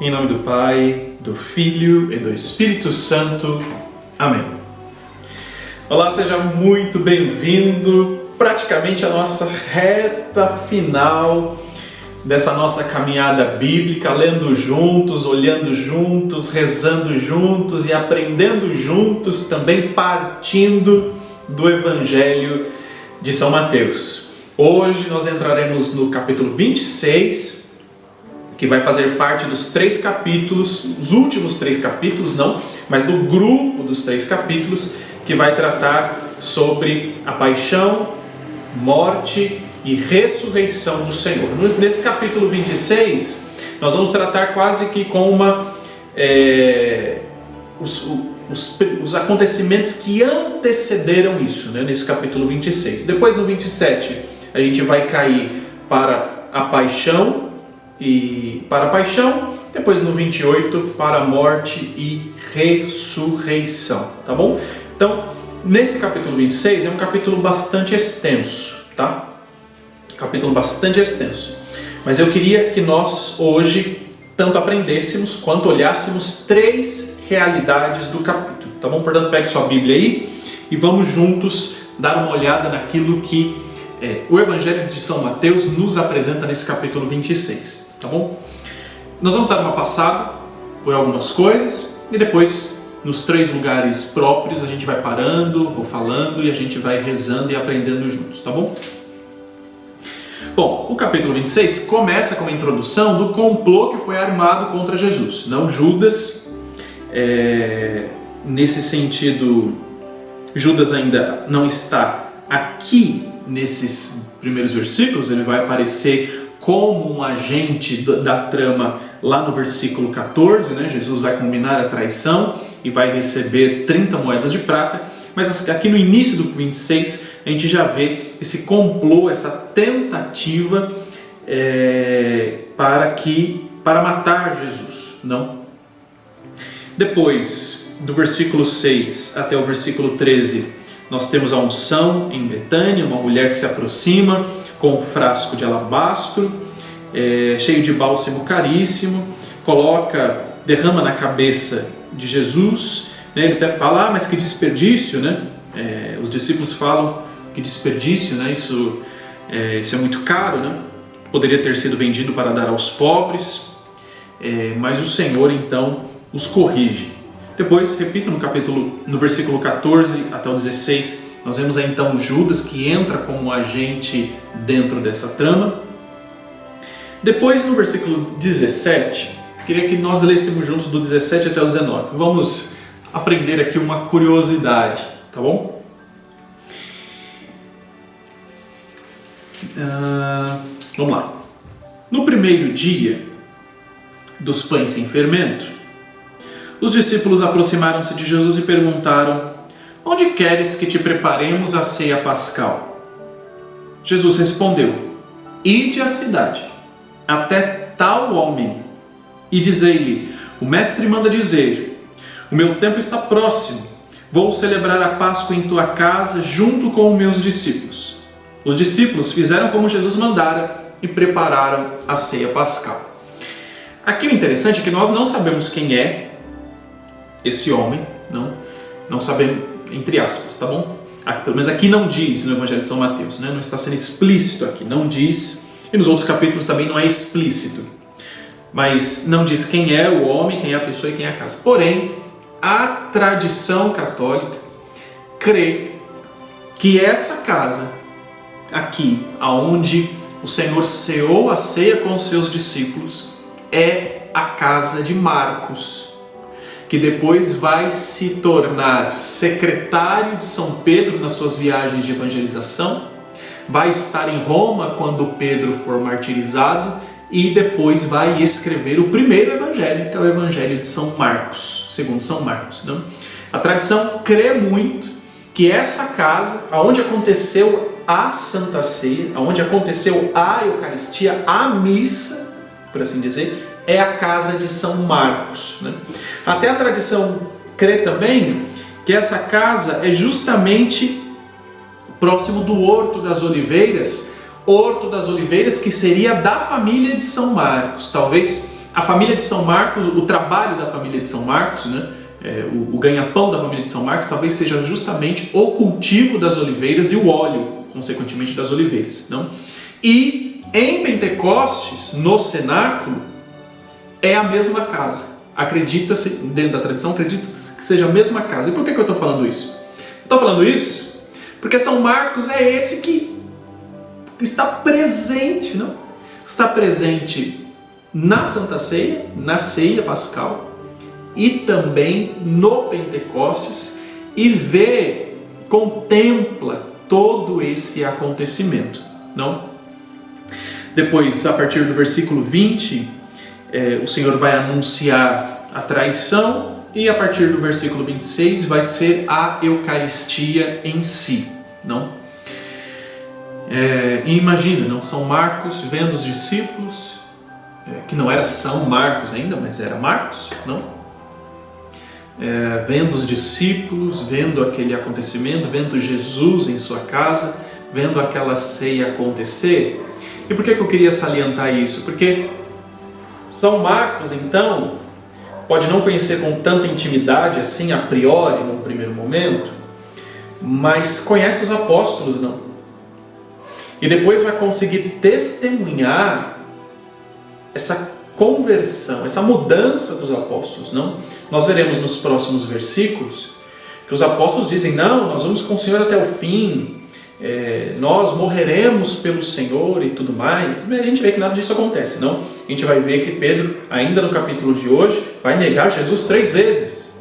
Em nome do Pai, do Filho e do Espírito Santo. Amém. Olá, seja muito bem-vindo. Praticamente a nossa reta final dessa nossa caminhada bíblica, lendo juntos, olhando juntos, rezando juntos e aprendendo juntos, também partindo do Evangelho de São Mateus. Hoje nós entraremos no capítulo 26, que vai fazer parte dos 3 capítulos, os últimos 3 capítulos não, mas do grupo dos 3 capítulos, que vai tratar sobre a paixão, morte e ressurreição do Senhor. Nesse capítulo 26, nós vamos tratar quase que com os acontecimentos que antecederam isso, né? Nesse capítulo 26. Depois no 27, a gente vai cair para a paixão, depois no 28 para a morte e ressurreição, tá bom? Então, nesse capítulo 26 é um capítulo bastante extenso, tá? Capítulo bastante extenso. Mas eu queria que nós hoje tanto aprendêssemos quanto olhássemos 3 realidades do capítulo, tá bom? Portanto, pegue sua Bíblia aí e vamos juntos dar uma olhada naquilo que o Evangelho de São Mateus nos apresenta nesse capítulo 26, tá bom? Nós vamos dar uma passada por algumas coisas e depois, nos 3 lugares próprios, a gente vai parando, vou falando e a gente vai rezando e aprendendo juntos, tá bom? Bom, o capítulo 26 começa com uma introdução do complô que foi armado contra Jesus. Não Judas, nesse sentido, Judas ainda não está aqui nesses primeiros versículos, ele vai aparecer como um agente da trama lá no versículo 14, né? Jesus vai combinar a traição e vai receber 30 moedas de prata, mas aqui no início do 26 a gente já vê esse complô, essa tentativa para matar Jesus, não? Depois, do versículo 6 até o versículo 13, nós temos a unção em Betânia, uma mulher que se aproxima com um frasco de alabastro, cheio de bálsamo caríssimo, derrama na cabeça de Jesus, né? Ele até fala, mas que desperdício, né? Os discípulos falam que desperdício, né? Isso é muito caro, né? Poderia ter sido vendido para dar aos pobres, mas o Senhor então os corrige. Depois, repito, no versículo 14 até o 16, nós vemos aí então Judas que entra como um agente dentro dessa trama. Depois, no versículo 17, queria que nós lêssemos juntos do 17 até o 19. Vamos aprender aqui uma curiosidade, tá bom? Vamos lá. No primeiro dia dos pães sem fermento, os discípulos aproximaram-se de Jesus e perguntaram: onde queres que te preparemos a ceia pascal? Jesus respondeu: ide à cidade, até tal homem, e dizei-lhe: o mestre manda dizer, o meu tempo está próximo, vou celebrar a Páscoa em tua casa junto com os meus discípulos. Os discípulos fizeram como Jesus mandara e prepararam a ceia pascal. Aqui o interessante é que nós não sabemos quem é esse homem, não sabemos, entre aspas, tá bom? Pelo menos aqui não diz no Evangelho de São Mateus, né? Não está sendo explícito aqui, não diz, e nos outros capítulos também não é explícito, mas não diz quem é o homem, quem é a pessoa e quem é a casa. Porém, a tradição católica crê que essa casa aqui, aonde o Senhor ceou a ceia com os seus discípulos, é a casa de Marcos, que depois vai se tornar secretário de São Pedro nas suas viagens de evangelização, vai estar em Roma quando Pedro for martirizado e depois vai escrever o primeiro evangelho, que é o Evangelho de São Marcos, segundo São Marcos. Não? A tradição crê muito que essa casa, onde aconteceu a Santa Ceia, onde aconteceu a Eucaristia, a missa, por assim dizer, é a casa de São Marcos, né? Até a tradição crê também que essa casa é justamente próximo do Horto das Oliveiras que seria da família de São Marcos. Talvez A família de São Marcos, o trabalho da família de São Marcos, né? O ganha-pão da família de São Marcos talvez seja justamente o cultivo das oliveiras e o óleo, consequentemente, das oliveiras. Não? E em Pentecostes, no cenáculo, é a mesma casa. Acredita-se, dentro da tradição, acredita-se que seja a mesma casa. E por que eu estou falando isso? Estou falando isso porque São Marcos é esse que está presente, não? Está presente na Santa Ceia, na Ceia Pascal, e também no Pentecostes, e contempla todo esse acontecimento, não? Depois, a partir do versículo 20, o Senhor vai anunciar a traição, e a partir do versículo 26 vai ser a Eucaristia em si, não? E imagina, não? São Marcos vendo os discípulos, que não era São Marcos ainda, mas era Marcos, não? Vendo os discípulos, vendo aquele acontecimento, vendo Jesus em sua casa, vendo aquela ceia acontecer. E por que eu queria salientar isso? Porque São Marcos, então, pode não conhecer com tanta intimidade, assim, a priori, no primeiro momento, mas conhece os apóstolos, não? E depois vai conseguir testemunhar essa conversão, essa mudança dos apóstolos, não? Nós veremos nos próximos versículos que os apóstolos dizem, não, nós vamos com o Senhor até o fim, nós morreremos pelo Senhor e tudo mais, mas a gente vê que nada disso acontece, não? A gente vai ver que Pedro, ainda no capítulo de hoje, vai negar Jesus 3 vezes,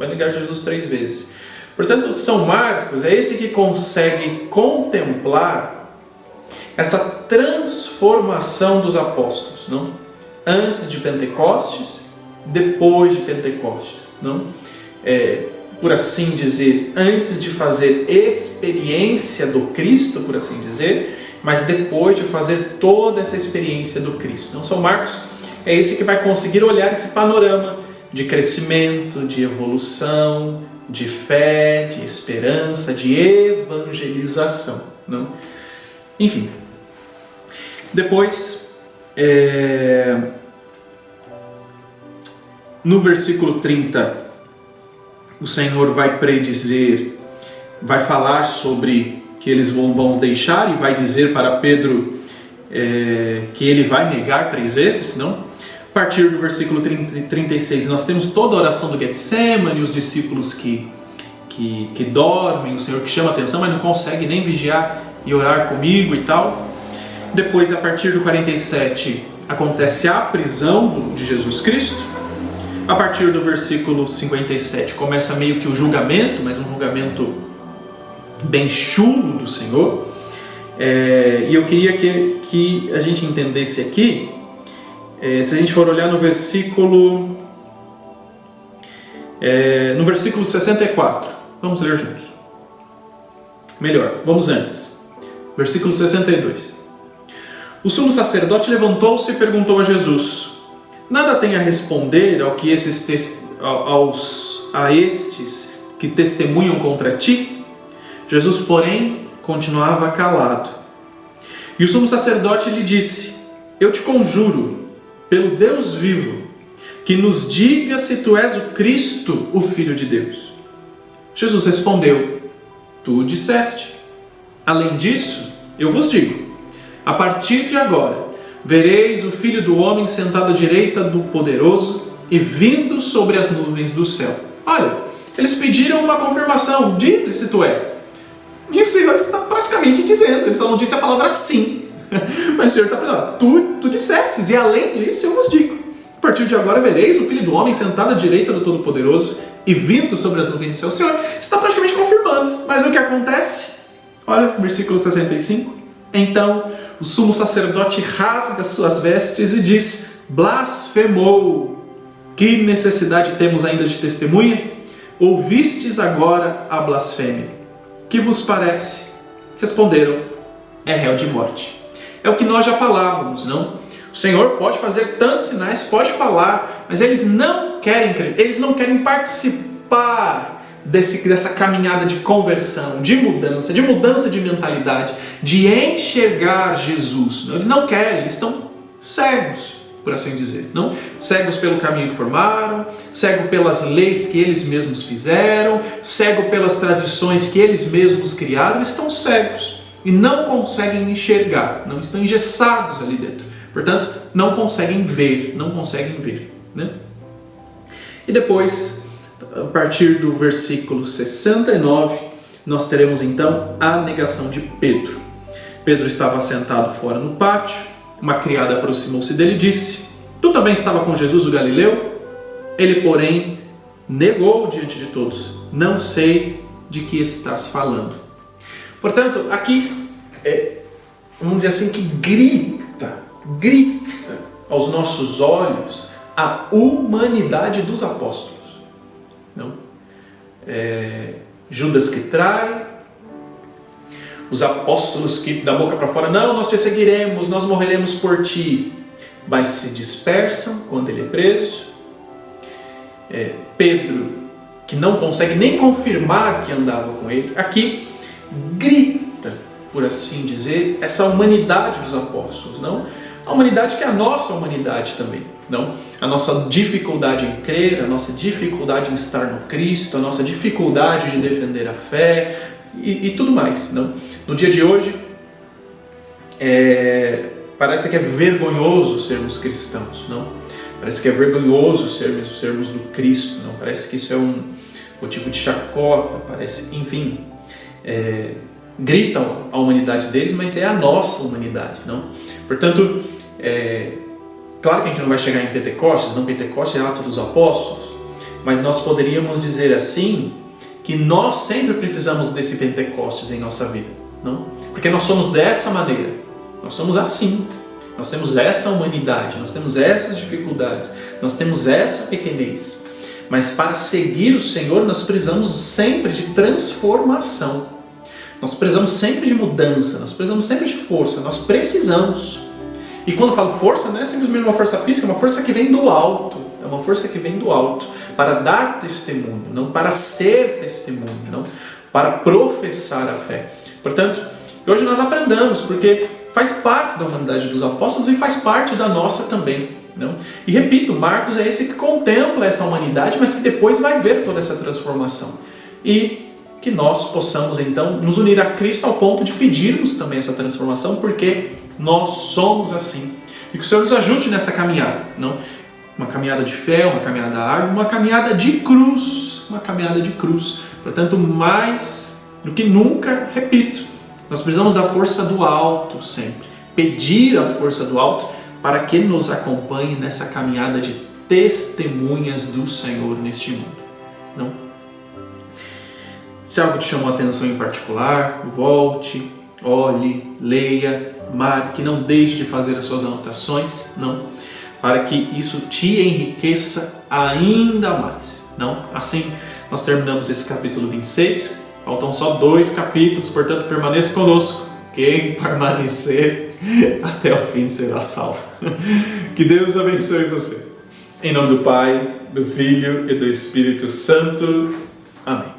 Portanto, São Marcos é esse que consegue contemplar essa transformação dos apóstolos, não? Antes de Pentecostes, depois de Pentecostes, não? Por assim dizer, antes de fazer experiência do Cristo, por assim dizer, mas depois de fazer toda essa experiência do Cristo. Então, São Marcos é esse que vai conseguir olhar esse panorama de crescimento, de evolução, de fé, de esperança, de evangelização, não? Enfim. Depois, no versículo 30, o Senhor vai predizer, vai falar sobre que eles vão deixar e vai dizer para Pedro que ele vai negar 3 vezes, não? A partir do versículo 36, nós temos toda a oração do Getsemane, os discípulos que dormem, o Senhor que chama a atenção, mas não consegue nem vigiar e orar comigo e tal. Depois, a partir do 47, acontece a prisão de Jesus Cristo. A partir do versículo 57, começa meio que o julgamento, mas um julgamento bem chulo do Senhor. E eu queria que a gente entendesse aqui, se a gente for olhar no versículo 64, vamos ler juntos. Melhor, vamos antes. Versículo 62. O sumo sacerdote levantou-se e perguntou a Jesus: nada tem a responder a estes que testemunham contra ti? Jesus, porém, continuava calado. E o sumo sacerdote lhe disse: eu te conjuro, pelo Deus vivo, que nos diga se tu és o Cristo, o Filho de Deus. Jesus respondeu: tu disseste. Além disso, eu vos digo, a partir de agora, vereis o Filho do Homem sentado à direita do Poderoso e vindo sobre as nuvens do céu. Olha, eles pediram uma confirmação, diz se tu é. E o Senhor está praticamente dizendo, ele só não disse a palavra sim. Mas o Senhor está dizendo, tu dissestes, e além disso eu vos digo. A partir de agora vereis o Filho do Homem sentado à direita do Todo-Poderoso e vindo sobre as nuvens do céu. O Senhor está praticamente confirmando. Mas o que acontece? Olha, versículo 65. Então o sumo sacerdote rasga suas vestes e diz: blasfemou! Que necessidade temos ainda de testemunha? Ouvistes agora a blasfêmia. Que vos parece? Responderam: é réu de morte. É o que nós já falávamos, não? O Senhor pode fazer tantos sinais, pode falar, mas eles não querem crer, eles não querem participar dessa caminhada de conversão, de mudança de mentalidade, de enxergar Jesus. Eles não querem, eles estão cegos por assim dizer. Não? Cegos pelo caminho que formaram, cego pelas leis que eles mesmos fizeram, cego pelas tradições que eles mesmos criaram, eles estão cegos e não conseguem enxergar, não estão engessados ali dentro. Portanto, não conseguem ver, né? E depois, a partir do versículo 69, nós teremos então a negação de Pedro. Pedro estava sentado fora no pátio, uma criada aproximou-se dele e disse: tu também estava com Jesus o Galileu? Ele, porém, negou diante de todos: não sei de que estás falando. Portanto, aqui, vamos dizer assim, que grita aos nossos olhos a humanidade dos apóstolos. Não? Judas que trai, os apóstolos que da boca para fora, não, nós te seguiremos, nós morreremos por ti, mas se dispersam quando ele é preso. Pedro, que não consegue nem confirmar que andava com ele, aqui grita, por assim dizer, essa humanidade dos apóstolos, não? A humanidade que é a nossa humanidade também, não? A nossa dificuldade em crer, a nossa dificuldade em estar no Cristo, a nossa dificuldade de defender a fé e tudo mais, não? No dia de hoje, parece que é vergonhoso sermos cristãos, não? Parece que é vergonhoso sermos do Cristo, não? Parece que isso é um motivo de chacota, parece, enfim, gritam a humanidade deles, mas é a nossa humanidade, não? Portanto, claro que a gente não vai chegar em Pentecostes, não, Pentecostes é ato dos apóstolos, mas nós poderíamos dizer assim, que nós sempre precisamos desse Pentecostes em nossa vida, não? Porque nós somos dessa maneira, nós somos assim, nós temos essa humanidade, nós temos essas dificuldades, nós temos essa pequenez, mas para seguir o Senhor nós precisamos sempre de transformação, nós precisamos sempre de mudança, nós precisamos sempre de força, nós precisamos. E quando eu falo força, não é simplesmente uma força física, é uma força que vem do alto, é uma força que vem do alto, para dar testemunho, não para ser testemunho, não para professar a fé. Portanto, hoje nós aprendamos, porque faz parte da humanidade dos apóstolos e faz parte da nossa também, não? E repito, Marcos é esse que contempla essa humanidade, mas que depois vai ver toda essa transformação. E que nós possamos então nos unir a Cristo ao ponto de pedirmos também essa transformação, porque nós somos assim. E que o Senhor nos ajude nessa caminhada, não? Uma caminhada de fé, uma caminhada árdua, uma caminhada de cruz, Portanto, mais do que nunca, repito, nós precisamos da força do alto sempre, pedir a força do alto para que nos acompanhe nessa caminhada de testemunhas do Senhor neste mundo, não? Se algo te chamou a atenção em particular, volte, olhe, leia, marque, não deixe de fazer as suas anotações, não, para que isso te enriqueça ainda mais, não? Assim, nós terminamos esse capítulo 26, faltam só 2 capítulos, portanto permaneça conosco, quem permanecer até o fim será salvo. Que Deus abençoe você. Em nome do Pai, do Filho e do Espírito Santo. Amém.